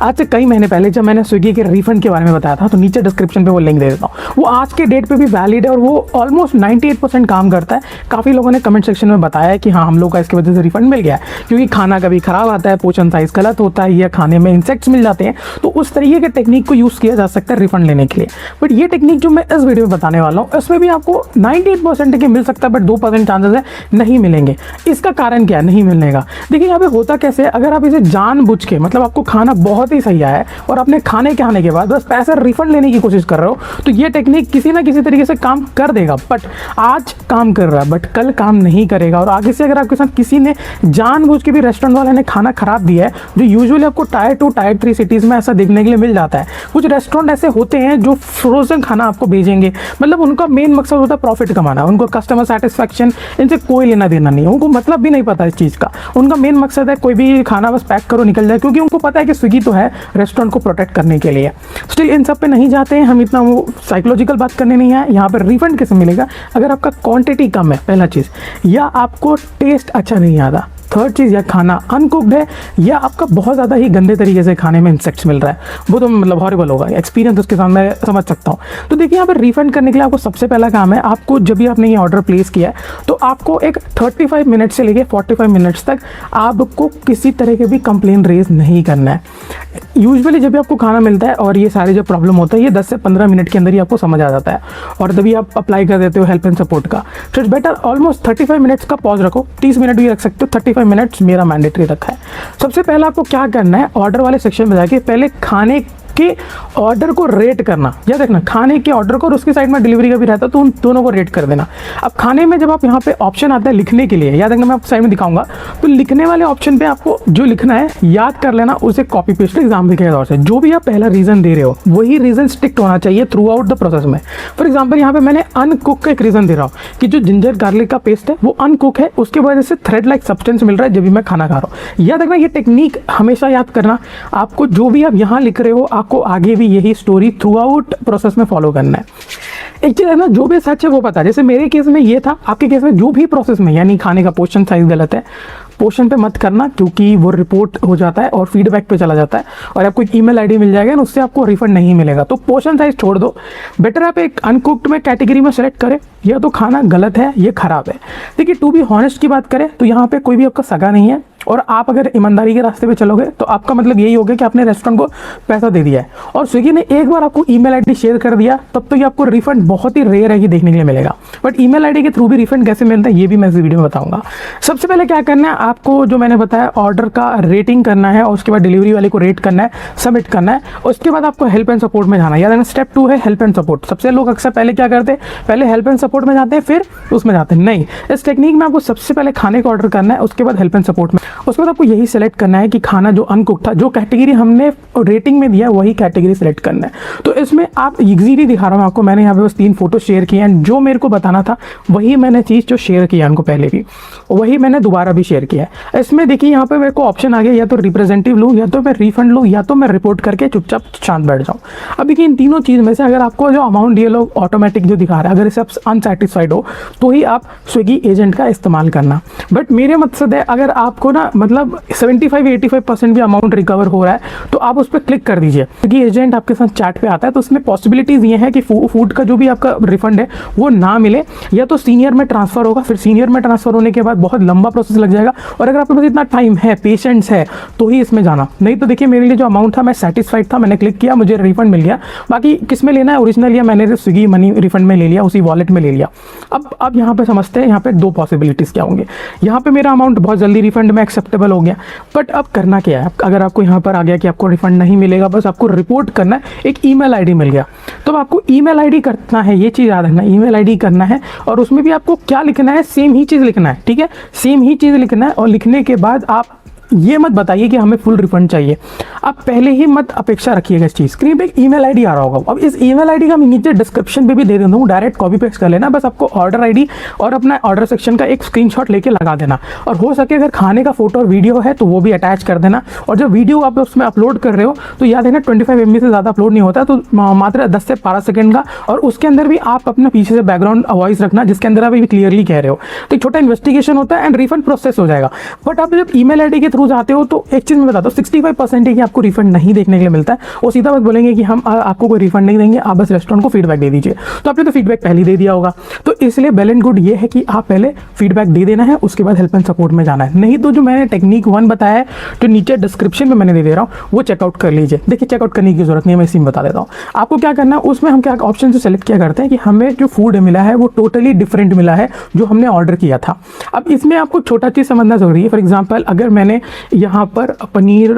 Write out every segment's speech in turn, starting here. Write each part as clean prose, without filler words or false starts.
आज से कई महीने पहले जब मैंने स्विगी के रिफंड के बारे में बताया था, तो नीचे डिस्क्रिप्शन पे वो लिंक दे देता हूँ। वो आज के डेट पे भी वैलिड है और वो ऑलमोस्ट 98% काम करता है। काफ़ी लोगों ने कमेंट सेक्शन में बताया है कि हाँ, हम लोग का इसकी वजह से रिफंड मिल गया है, क्योंकि खाना कभी ख़राब आता है, पोर्शन साइज़ गलत होता है या खाने में इंसेक्ट्स मिल जाते हैं, तो उस तरीके के टेक्निक को यूज़ किया जा सकता है रिफंड लेने के लिए। बट ये टेक्निक जो मैं इस वीडियो में बताने वाला हूँ, इसमें भी आपको 98% के मिल सकता है, बट 2% चांसेस है नहीं मिलेंगे। इसका कारण क्या है नहीं मिलने का? देखिए यहाँ पे होता कैसे है, अगर आप इसे जानबूझ के, मतलब आपको खाना बहुत ही सही आया है और आपने खाने के आने के बाद बस पैसा रिफंड लेने की कोशिश कर रहे हो, तो ये टेक्निक किसी ना किसी तरीके से काम कर देगा। बट आज काम कर रहा है, बट कल काम नहीं करेगा। और आगे से अगर आपके साथ किसी ने जानबूझ के भी रेस्टोरेंट वाले ने खाना खराब दिया है, जो यूजुअली आपको टायर 2 टायर 3 सिटीज़ में ऐसा देखने के लिए मिल जाता है। कुछ रेस्टोरेंट ऐसे होते हैं जो फ्रोजन खाना आपको भेजेंगे, मतलब उनका मेन मकसद होता है प्रॉफिट कमाना, उनको कस्टमर सेटिस्फैक्शन इनसे कोई लेना देना नहीं है, उनको मतलब भी नहीं पता इस चीज़ का। उनका मेन मकसद है कोई भी खाना बस पैक करो निकल जाए, क्योंकि उनको पता है कि स्विगी तो है रेस्टोरेंट को प्रोटेक्ट करने के लिए। स्टिल इन सब पे नहीं जाते हैं हम, इतना वो साइकोलॉजिकल बात करने नहीं है। यहाँ पर रिफंड कैसे मिलेगा? अगर आपका क्वांटिटी कम है, पहला चीज़, या आपको टेस्ट अच्छा नहीं आता, थर्ड चीज़, या खाना अनकुक्ड है, या आपका बहुत ज़्यादा ही गंदे तरीके से खाने में इंसेक्ट्स मिल रहा है, वो तो मतलब हॉरिबल होगा। एक्सपीरियंस उसके साथ मैं समझ सकता हूँ। तो देखिए यहाँ पर रिफंड करने के लिए आपको सबसे पहला काम है, आपको जब भी आपने ये ऑर्डर प्लेस किया है, तो आपको एक 35 मिनट से लेके 45 मिनट्स तक आपको किसी तरह के भी कंप्लेन रेज नहीं करना है। यूजुअली जब भी आपको खाना मिलता है और ये सारे जो प्रॉब्लम होता है, ये 10 से 15 मिनट के अंदर ही आपको समझ आ जाता है, और तभी आप अप्लाई कर देते हो हेल्प एंड सपोर्ट का। तो इट्स बेटर ऑलमोस्ट 35 मिनट्स का पॉज रखो, 30 मिनट भी रख सकते हो, 35 मिनट्स मेरा मैंडेटरी रखा है। सबसे पहले आपको क्या करना है, ऑर्डर वाले सेक्शन में जाके पहले खाने के ऑर्डर को रेट करना। या देखना, खाने के ऑर्डर को और उसके साइड में डिलीवरी का भी रहता है, तो उन दोनों को रेट कर देना। अब खाने में जब आप यहाँ पे ऑप्शन आता है लिखने के लिए, याद रखना, मैं आपको साइड में दिखाऊंगा, तो लिखने वाले ऑप्शन पे आपको जो लिखना है याद कर लेना, उसे कॉपी पेस्ट एग्जाम के तौर से जो भी आप पहला रीजन दे रहे हो वही रीजन स्टिक होना चाहिए थ्रू आउट द प्रोसेस में। फॉर एग्जाम्पल यहाँ पे मैंने अनकुक का एक रीजन दे रहा हूँ कि जो जिंजर गार्लिक का पेस्ट है वो अनकुक है, उसके वजह से थ्रेड लाइक सब्सटेंस मिल रहा है जब भी मैं खाना खा रहा हूँ। याद रखना, ये टेक्निक हमेशा याद करना। आपको जो भी आप यहाँ लिख रहे हो, आपको आगे भी यही स्टोरी थ्रू आउट प्रोसेस में फॉलो करना है। एक चीज़ है ना, जो भी सच है वो पता है। जैसे मेरे केस में ये था, आपके केस में जो भी प्रोसेस में, यानी खाने का पोर्शन साइज गलत है, पोर्शन पे मत करना, क्योंकि वो रिपोर्ट हो जाता है और फीडबैक पे चला जाता है, और आपको एक ईमेल आईडी मिल जाएगा, उससे आपको रिफंड नहीं मिलेगा। तो पोर्शन साइज छोड़ दो, बेटर आप एक अनकुक्ड में कैटेगरी में सेलेक्ट करें, या तो खाना गलत है, ये खराब है। देखिए, टू बी हॉनेस्ट की बात करें तो यहाँ पे कोई भी आपका सगा नहीं है, और आप अगर ईमानदारी के रास्ते पे चलोगे तो आपका मतलब यही होगा कि आपने रेस्टोरेंट को पैसा दे दिया है, और स्विगी ने एक बार आपको ईमेल आईडी शेयर कर दिया, तब तो ये आपको रिफंड बहुत ही रेयर है कि देखने के लिए मिलेगा। बट ईमेल आईडी के थ्रू भी रिफंड कैसे मिलता है, ये भी मैं इस वीडियो में बताऊंगा। सबसे पहले क्या करना है, आपको जो मैंने बताया ऑर्डर का रेटिंग करना है, और उसके बाद डिलीवरी वाले को रेट करना है, सबमिट करना है। उसके बाद आपको हेल्प एंड सपोर्ट में जाना है। याद है, स्टेप 2 है हेल्प एंड सपोर्ट। सबसे लोग अक्सर पहले क्या करते हैं, पहले हेल्प एंड सपोर्ट में जाते हैं, फिर उसमें जाते हैं। नहीं, इस टेक्निक में आपको सबसे पहले खाने का ऑर्डर करना है, उसके बाद हेल्प एंड सपोर्ट में। उसके बाद आपको यही सेलेक्ट करना है कि खाना जो अनकुक था, जो कैटेगरी हमने रेटिंग में दिया वही कैटेगरी सेलेक्ट करना है। तो इसमें आप इजीली दिखा रहा हूँ आपको, मैंने यहाँ पे बस 3 फोटो शेयर किए हैं, जो मेरे को बताना था वही मैंने चीज़ जो शेयर किया उनको पहले भी, वही मैंने दोबारा भी शेयर किया है। इसमें देखिए यहाँ पे मेरे को ऑप्शन आ गया, या तो रिप्रेजेंटेटिव लूँ, या तो मैं रिफंड लूँ, या तो मैं रिपोर्ट करके चुपचाप शांत बैठ जाऊँ। अब देखिए, इन तीनों चीज़ में से अगर आपको जो अमाउंट ये लोग ऑटोमेटिक जो दिखा रहा है, अगर इसे आप अनसेटिस्फाइड हो तो ही आप स्विगी एजेंट का इस्तेमाल करना। बट मेरे मकसद है, अगर आपको ना मतलब 75-85% भी अमाउंट रिकवर हो रहा है, तो आप उस पर क्लिक कर दीजिए। स्विगी एजेंट आपके साथ चैट पे आता है, तो उसमें पॉसिबिलिटीज़ ये है कि फूड का जो भी आपका रिफंड है वो ना मिले, या तो सीनियर में ट्रांसफ़र होगा, फिर सीनियर में ट्रांसफ़र होने के बाद बहुत लंबा प्रोसेस लग जाएगा, और अगर आपके पास इतना टाइम है, पेशेंस है, तो ही इसमें जाना। नहीं तो देखिए, मेरे लिए जो अमाउंट था मैं सेटिस्फाइड था, मैंने क्लिक किया, मुझे रिफंड मिल गया। बाकी किस में लेना है, ओरिजिनल या मैंने स्विगी मनी रिफंड में ले लिया, उसी वॉलेट में ले लिया। अब यहाँ पे समझते हैं यहाँ पे 2 पॉसिबिलिटीज़ क्या होंगे। यहाँ पे मेरा अमाउंट बहुत जल्दी रिफंड में एक्सेप्टेबल हो गया, बट अब करना क्या है, अगर आपको यहाँ पर आ गया कि आपको रिफंड नहीं मिलेगा, बस आपको रिपोर्ट करना है, एक ईमेल आईडी मिल गया, तो आपको ईमेल आईडी करना है, ये चीज़ याद रखना, ईमेल आईडी करना है, और उसमें भी आपको क्या लिखना है, सेम ही चीज़ लिखना है, ठीक है, सेम ही चीज़ लिखना है। और लिखने के बाद आप ये मत बताइए कि हमें फुल रिफंड चाहिए, आप पहले ही मत अपेक्षा रखिएगा इस चीज़। स्क्रीन पे एक ईमेल आईडी आ रहा होगा, अब इस ईमेल आईडी का मैं नीचे डिस्क्रिप्शन पे भी दे देता हूँ, डायरेक्ट कॉपी पेस्ट कर लेना, बस आपको ऑर्डर आईडी और अपना ऑर्डर सेक्शन का एक स्क्रीनशॉट लेके लगा देना, और हो सके अगर खाने का फोटो और वीडियो है तो वो भी अटैच कर देना। और जब वीडियो आप उसमें अपलोड कर रहे हो तो याद है ना, 25 MB से ज़्यादा अपलोड नहीं होता, तो मात्र 10 से 12 सेकंड का, और उसके अंदर भी आप अपना पीछे से बैकग्राउंड वॉइस रखना जिसके अंदर आप क्लियरली कह रहे हो, तो एक छोटा इन्वेस्टिगेशन होता है एंड रिफंड प्रोसेस हो जाएगा। बट आप जब ईमेल आईडी के थ्रू जाते हो तो एक चीज़ मैं बताता हूँ, 65% है कि आपको रिफंड नहीं देखने के लिए मिलता है। वो सीधा बस बोलेंगे कि हम आपको कोई रिफंड नहीं देंगे, आप बस रेस्टोरेंट को फीडबैक दे दीजिए। तो आपने तो फीडबैक पहले दे दिया होगा, तो इसलिए वेल एंड गुड ये है कि आप पहले फीडबैक दे देना है, उसके बाद हेल्प एंड सपोर्ट में जाना है। नहीं तो जो मैंने टेक्निक 1 बताया है, जो नीचे डिस्क्रिप्शन में मैंने दे रहा हूँ, वो चेकआउट कर लीजिए। देखिए चेकआउट करने की जरूरत नहीं है, मैं इसी में बता देता हूँ आपको क्या करना है। उसमें हम क्या ऑप्शन से सेलेक्ट किया करते हैं कि हमें जो फूड मिला है वो टोटली डिफरेंट मिला है जो हमने ऑर्डर किया था। अब इसमें आपको छोटा चीज़ समझना जरूरी है। फॉर एग्जांपल अगर मैंने यहाँ पर पनीर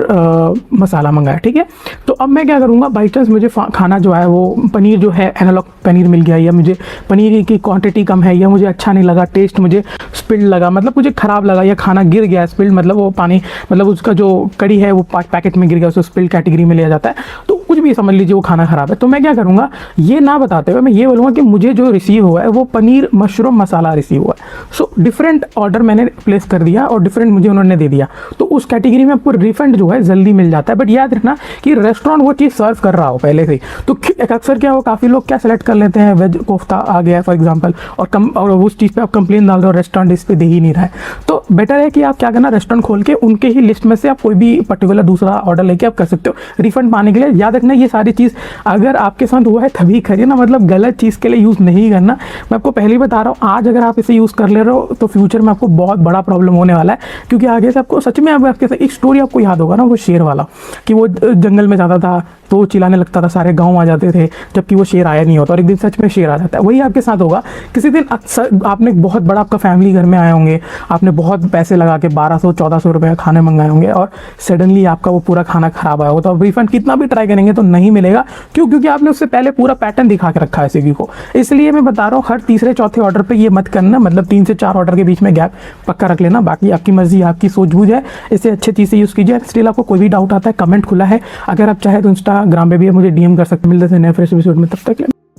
मसाला मंगाया, ठीक है, तो अब मैं क्या करूँगा, बाई चांस मुझे खाना जो है वो पनीर जो है एनालॉग पनीर मिल गया, या मुझे पनीर की क्वांटिटी कम है, या मुझे अच्छा नहीं लगा, टेस्ट मुझे स्पिल्ड लगा, मतलब मुझे ख़राब लगा, या खाना गिर गया स्पिल्ड, मतलब वो पानी, मतलब उसका जो कड़ी है वो पैकेट में गिर गया, उसको स्पिल्ड कैटेगरी में लिया जाता है, तो कुछ भी समझ लीजिए वो खाना ख़राब है। तो मैं क्या करूँगा, ये ना बताते हुए मैं ये बोलूँगा कि मुझे जो रिसीव हुआ है वो पनीर मशरूम मसाला रिसीव हुआ है। सो डिफरेंट ऑर्डर मैंने प्लेस कर दिया और डिफरेंट मुझे उन्होंने दे दिया, तो उस कैटेगरी में आपको रिफंड जो है जल्दी मिल जाता है। बट याद रखना कि रेस्टोरेंट वो चीज़ सर्व कर रहा हो पहले से, तो अक्सर क्या हो, काफ़ी लोग क्या सेलेक्ट कर लेते हैं, वेज कोफ्ता आ गया फॉर एग्जांपल, और उस चीज़ पे आप कंप्लेन डाल रहे हो, रेस्टोरेंट इस पे दे ही नहीं रहा है। तो बेटर है कि आप क्या करना, रेस्टोरेंट खोल के उनके ही लिस्ट में से आप कोई भी पर्टिकुलर दूसरा ऑर्डर लेके आप कर सकते हो रिफंड पाने के लिए। याद रखना ये सारी चीज़ अगर आपके साथ हुआ है तभी करिए ना, मतलब गलत चीज़ के लिए यूज़ नहीं करना। मैं आपको पहले ही बता रहा हूँ, आज अगर आप इसे यूज़ कर ले रहे हो तो फ्यूचर में आपको बहुत बड़ा प्रॉब्लम होने वाला है, क्योंकि आगे से आपको सच में आपके साथ एक स्टोरी आपको याद होगा ना, वो शेर वाला, कि वो जंगल में जाता था तो वो चिल्लाने लगता था, सारे गांव आ जाते थे, जबकि वो शेर आया नहीं होता, और एक दिन सच में शेर आ जाता है। वही आपके साथ होगा किसी दिन। आपने बहुत बड़ा आपका फैमिली घर में आए होंगे, आपने बहुत पैसे लगा के 1200-1400 रुपये खाने मंगाए होंगे, और सडनली आपका वो पूरा खाना खराब आया हो, तो आप रिफंड कितना भी ट्राई करेंगे तो नहीं मिलेगा। क्यों? क्योंकि आपने उससे पहले पूरा पैटर्न दिखा के रखा है स्विगी को। इसलिए मैं बता रहा हूँ, हर तीसरे चौथे ऑर्डर पर ये मत करना, मतलब 3 से 4 ऑर्डर के बीच में गैप पक्का रख लेना। बाकी आपकी मर्जी, आपकी सूझबूझ है, इसे अच्छे चीज़ से यूज़ कीजिए। स्टिल आपको कोई भी डाउट आता है, कमेंट खुला है, अगर आप चाहे तो इंस्टाग्राम पे भी मुझे DM कर सकते। मिलते हैं नए फ्रेश एपिसोड में, तब तक